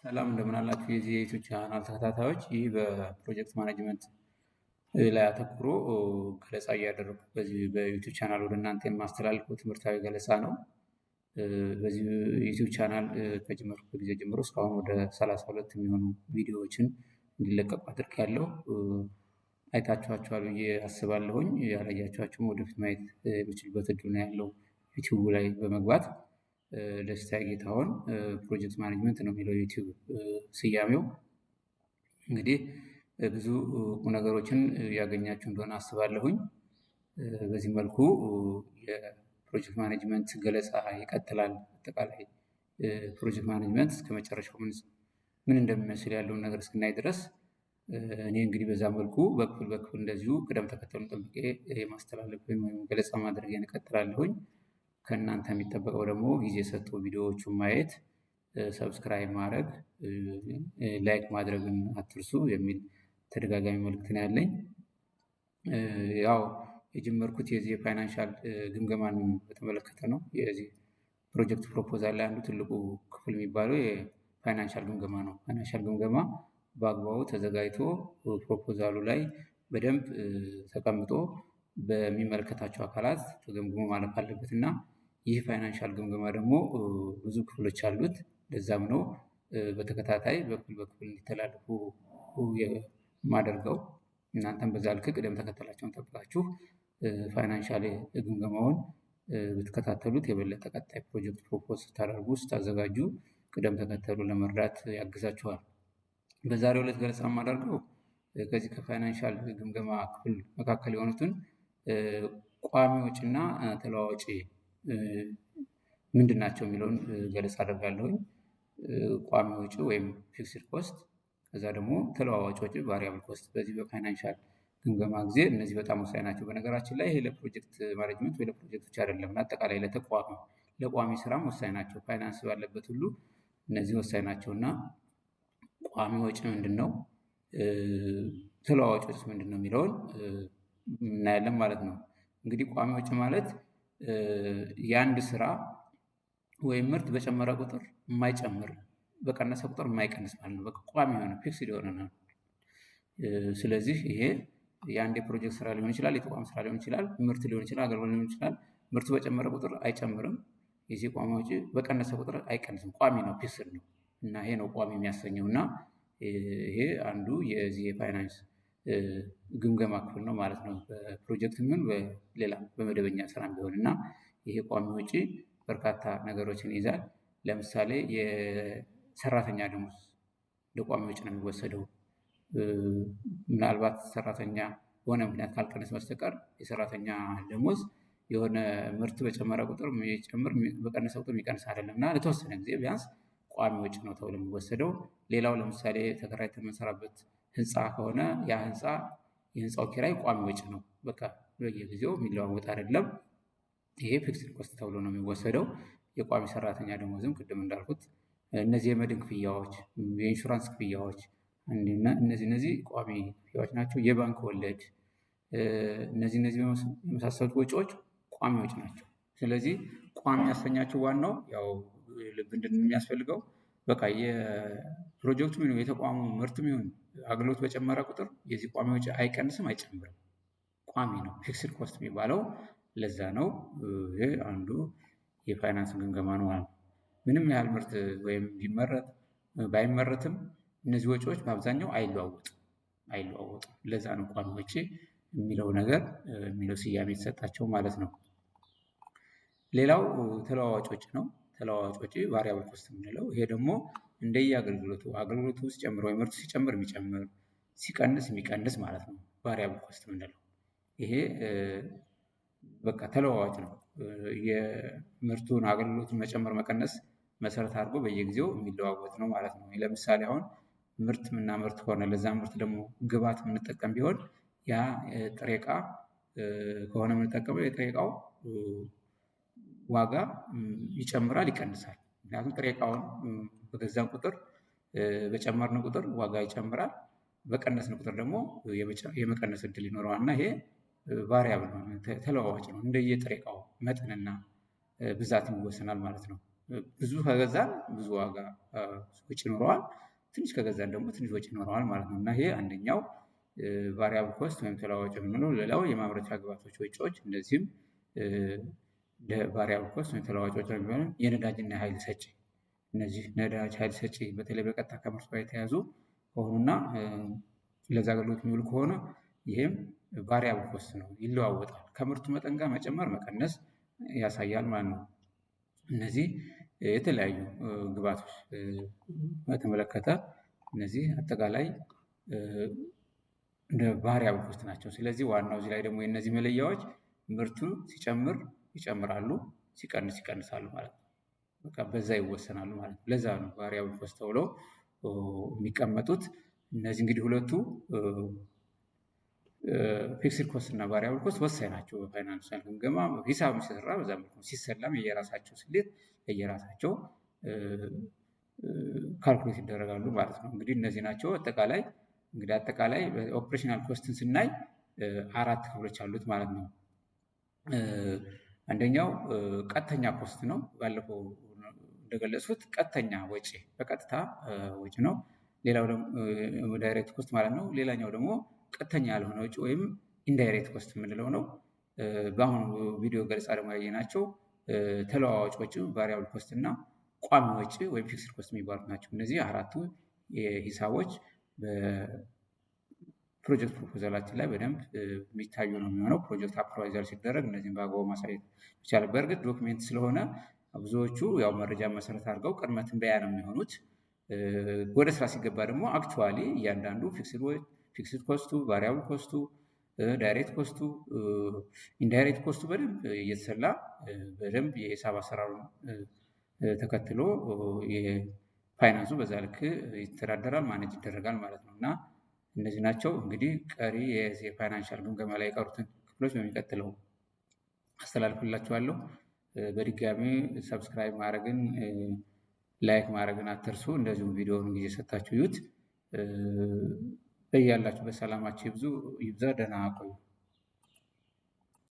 ሰላም እንደምን አላችሁ የዚህ የዩቲዩብ ቻናል ተከታታዮች። ይህ በፕሮጀክት ማኔጅመንት ላይ አተኩሮ ገለጻ እያደረጉ በዚህ በዩቲዩብ ቻናል ወደ እናንተ የማስተላልፈው ትምህርታዊ ገለጻ ነው። በዚህ ዩቲዩብ ቻናል ከጀመርኩበት ጊዜ ጀምሮ እስካሁን ወደ 32 የሚሆኑ ቪዲዮዎችን እንዲለቀቁ አድርጌያለሁ። አይታችኋቸዋል ብዬ አስባለሁኝ። ያላያችኋቸውም ወደፊት ማየት የሚችሉበት እድል ነው ያለው ዩቲዩብ ላይ በመግባት ደስታ ጌታሁን ፕሮጀክት ማኔጅመንት ነው የሚለው ዩቲዩብ ስያሜው። እንግዲህ ብዙ ቁም ነገሮችን ያገኛችሁ እንደሆነ አስባለሁኝ። በዚህ መልኩ የፕሮጀክት ማኔጅመንት ገለጻ ይቀጥላል። አጠቃላይ ፕሮጀክት ማኔጅመንት እስከ መጨረሻው ምን እንደሚመስል ያለውን ነገር እስክናይ ድረስ እኔ እንግዲህ በዛ መልኩ በክፍል እንደዚሁ ቅደም ተከተሉን ጠብቄ የማስተላለፍ ወይም ገለጻ ማድረግ እቀጥላለሁኝ። ከእናንተ የሚጠበቀው ደግሞ ጊዜ ሰጥቶ ቪዲዮዎቹን ማየት፣ ሰብስክራይብ ማድረግ፣ ላይክ ማድረግን አትርሱ የሚል ተደጋጋሚ መልእክት ነው ያለኝ። ያው የጀመርኩት የዚህ የፋይናንሻል ግምገማን በተመለከተ ነው። የዚህ ፕሮጀክት ፕሮፖዛል ላይ አንዱ ትልቁ ክፍል የሚባለው የፋይናንሻል ግምገማ ነው። ፋይናንሻል ግምገማ በአግባቡ ተዘጋጅቶ ፕሮፖዛሉ ላይ በደንብ ተቀምጦ በሚመለከታቸው አካላት ተገምግሞ ማለፍ አለበት እና ይህ ፋይናንሻል ግምገማ ደግሞ ብዙ ክፍሎች አሉት። ለዛም ነው በተከታታይ በክፍል እንዲተላለፉ የማደርገው። እናንተም በዛ ልክ ቅደም ተከተላቸውን ጠብቃችሁ ፋይናንሻል ግምገማውን ብትከታተሉት የበለጠ ቀጣይ ፕሮጀክት ፕሮፖዝ ስታደርጉ ስታዘጋጁ ቅደም ተከተሉ ለመርዳት ያግዛችኋል። በዛሬው ዕለት ገለጻ የማደርገው ከዚህ ከፋይናንሻል ግምገማ ክፍል መካከል የሆኑትን ቋሚ ወጪና ተለዋዋጭ ምንድን ናቸው የሚለውን ገለጻ አደርጋለሁኝ። ቋሚ ወጪ ወይም ፊክስድ ኮስት፣ ከዛ ደግሞ ተለዋዋጭ ወጪ ቫሪያብል ኮስት። በዚህ በፋይናንሻል ግምገማ ጊዜ እነዚህ በጣም ወሳኝ ናቸው። በነገራችን ላይ ይሄ ለፕሮጀክት ማኔጅመንት ወይ ለፕሮጀክቶች አይደለም፣ አጠቃላይ ለቋሚ ስራም ወሳኝ ናቸው። ፋይናንስ ባለበት ሁሉ እነዚህ ወሳኝ ናቸው እና ቋሚ ወጪ ምንድን ነው፣ ተለዋዋጭ ወጪ ምንድን ነው የሚለውን እናያለን ማለት ነው። እንግዲህ ቋሚ ወጪ ማለት የአንድ ስራ ወይም ምርት በጨመረ ቁጥር የማይጨምር በቀነሰ ቁጥር የማይቀንስ ማለት ነው። በቃ ቋሚ የሆነ ፊክስድ የሆነ ነው። ስለዚህ ይሄ የአንድ የፕሮጀክት ስራ ሊሆን ይችላል፣ የተቋም ስራ ሊሆን ይችላል፣ ምርት ሊሆን ይችላል፣ አገልግሎት ሊሆን ይችላል። ምርቱ በጨመረ ቁጥር አይጨምርም፣ የዚህ ቋሚ ወጪ በቀነሰ ቁጥር አይቀንስም። ቋሚ ነው፣ ፊክስድ ነው እና ይሄ ነው ቋሚ የሚያሰኘው እና ይሄ አንዱ የዚህ የፋይናንስ ግምገማ ክፍል ነው ማለት ነው። በፕሮጀክት ምን በሌላ በመደበኛ ስራ ቢሆን እና ይሄ ቋሚ ወጪ በርካታ ነገሮችን ይይዛል። ለምሳሌ የሰራተኛ ደሞዝ ለቋሚ ወጪ ነው የሚወሰደው። ምናልባት ሰራተኛ በሆነ ምክንያት ካልቀነስ በስተቀር የሰራተኛ ደሞዝ የሆነ ምርት በጨመረ ቁጥር የሚጨምር በቀነሰ ቁጥር የሚቀንስ አይደለም እና ለተወሰነ ጊዜ ቢያንስ ቋሚ ወጪ ነው ተብሎ የሚወሰደው። ሌላው ለምሳሌ ተከራይተን የምንሰራበት ህንፃ ከሆነ ያ የህንፃው ኪራይ ቋሚ ወጪ ነው። በቃ በየጊዜው የሚለዋወጥ አይደለም። ይሄ ፊክስድ ኮስት ተብሎ ነው የሚወሰደው። የቋሚ ሰራተኛ ደሞዝም ቅድም እንዳልኩት እነዚህ የመድን ክፍያዎች፣ የኢንሹራንስ ክፍያዎች እነዚህ ቋሚ ክፍያዎች ናቸው። የባንክ ወለድ እነዚህ የመሳሰሉት ወጪዎች ቋሚ ወጪ ናቸው። ስለዚህ ቋሚ ያሰኛቸው ዋናው ያው ልብ እንድን የሚያስፈልገው በቃ የፕሮጀክቱ ምን የተቋሙ ምርትም ይሁን አገልግሎት በጨመረ ቁጥር የዚህ ቋሚ ወጪ አይቀንስም አይጨምርም፣ ቋሚ ነው። ፊክስድ ኮስት የሚባለው ለዛ ነው። ይሄ አንዱ የፋይናንስ ግምገማ ነው ማለት ነው። ምንም ያህል ምርት ወይም ቢመረት ባይመረትም እነዚህ ወጪዎች በአብዛኛው አይለዋወጡም። ለዛ ነው ቋሚ ወጪ የሚለው ነገር የሚለው ስያሜ የተሰጣቸው ማለት ነው። ሌላው ተለዋዋጭ ወጪ ነው። ተለዋዋጭ ወጪ ቫሪያብል ኮስት የምንለው ይሄ ደግሞ እንደየ አገልግሎቱ ሲጨምር ወይ ምርቱ ሲጨምር የሚጨምር ሲቀንስ የሚቀንስ ማለት ነው። ቫሪያብል ኮስት የምንለው ይሄ በቃ ተለዋዋጭ ነው። የምርቱን አገልግሎቱን መጨመር መቀነስ መሰረት አድርጎ በየጊዜው የሚለዋወጥ ነው ማለት ነው። ለምሳሌ አሁን ምርት የምናመርት ከሆነ ለዛ ምርት ደግሞ ግብዓት የምንጠቀም ቢሆን ያ ጥሬ ዕቃ ከሆነ የምንጠቀመው የጥሬ ዕቃው ዋጋ ይጨምራል ይቀንሳል። ምክንያቱም ጥሬ ዕቃውን በገዛን ቁጥር በጨመርን ቁጥር ዋጋ ይጨምራል፣ በቀነስን ቁጥር ደግሞ የመቀነስ እድል ይኖረዋል እና ይሄ ቫሪያብል ነው፣ ተለዋዋጭ ነው። እንደየጥሬ ዕቃው መጠንና ብዛት ይወሰናል ማለት ነው። ብዙ ከገዛን ብዙ ዋጋ ወጪ ይኖረዋል፣ ትንሽ ከገዛን ደግሞ ትንሽ ወጪ ይኖረዋል ማለት ነው እና ይሄ አንደኛው ቫሪያብል ኮስት ወይም ተለዋዋጭ የምንለው። ሌላው የማምረቻ ግብዓቶች ወጪዎች፣ እንደዚህም ቫሪያብል ኮስት ወይም ተለዋዋጭ ወጪ የሚሆነው የነዳጅና የኃይል ሰጪ። እነዚህ ነዳጅ፣ ኃይል ሰጪ በተለይ በቀጥታ ከምርቱ ጋር የተያዙ ከሆኑና ለዛ አገልግሎት የሚውሉ ከሆነ ይህም ቫሪያብል ኮስት ነው፣ ይለዋወጣል። ከምርቱ መጠን ጋር መጨመር መቀነስ ያሳያል ማለት ነው። እነዚህ የተለያዩ ግብዓቶች በተመለከተ እነዚህ አጠቃላይ እንደ ቫሪያብል ኮስት ናቸው። ስለዚህ ዋናው እዚህ ላይ ደግሞ የእነዚህ መለያዎች ምርቱ ሲጨምር ይጨምራሉ፣ ሲቀንስ ይቀንሳሉ ማለት ነው። በቃ በዛ ይወሰናሉ ማለት ነው። ለዛ ነው ቫሪያብል ኮስት ተብለው የሚቀመጡት። እነዚህ እንግዲህ ሁለቱ ፊክስድ ኮስት እና ቫሪያብል ኮስት ወሳኝ ናቸው። በፋይናንሻል ግምገማ ሂሳብ ሲሰራ በዛ መልኩ ሲሰላም የየራሳቸው ስሌት የየራሳቸው ካልኩሌት ይደረጋሉ ማለት ነው። እንግዲህ እነዚህ ናቸው። አጠቃላይ ኦፕሬሽናል ኮስትን ስናይ 4 ክፍሎች አሉት ማለት ነው። አንደኛው ቀጥተኛ ኮስት ነው። ባለፈው እንደገለጽኩት ቀጥተኛ ወጪ በቀጥታ ወጪ ነው። ሌላው ደግሞ ዳይሬክት ኮስት ማለት ነው። ሌላኛው ደግሞ ቀጥተኛ ያልሆነ ወጪ ወይም ኢንዳይሬክት ኮስት የምንለው ነው። በአሁኑ ቪዲዮ ገለጻ ደግሞ ያየናቸው ተለዋዋጭ ወጪ ቫሪያብል ኮስት እና ቋሚ ወጪ ወይም ፊክስድ ኮስት የሚባሉት ናቸው። እነዚህ 4ቱ ሂሳቦች በፕሮጀክት ፕሮፖዛላችን ላይ በደንብ የሚታዩ ነው የሚሆነው። ፕሮጀክት አፕሮቫይዘር ሲደረግ እነዚህን በአግባቡ ማሳየት ይቻላል። በእርግጥ ዶክሜንት ስለሆነ ብዙዎቹ ያው መረጃ መሰረት አድርገው ቅድመ ትንበያ ነው የሚሆኑት። ወደ ስራ ሲገባ ደግሞ አክቹዋሊ እያንዳንዱ ፊክስድ ኮስቱ፣ ቫሪያብል ኮስቱ፣ ዳይሬክት ኮስቱ፣ ኢንዳይሬክት ኮስቱ በደንብ እየተሰላ በደንብ የሂሳብ አሰራሩን ተከትሎ የፋይናንሱ በዛ ልክ ይተዳደራል፣ ማኔጅ ይደረጋል ማለት ነው እና እነዚህ ናቸው እንግዲህ ቀሪ የፋይናንሻል ግምገማ ላይ የቀሩትን ክፍሎች በሚቀጥለው አስተላልፍላችኋለሁ። በድጋሚ ሰብስክራይብ ማድረግን ላይክ ማድረግን አትርሱ። እንደዚሁም ቪዲዮውን ጊዜ ሰጣችሁ ይዩት። በያላችሁበት ሰላማችሁ ይብዛ። ደህና ቆዩ።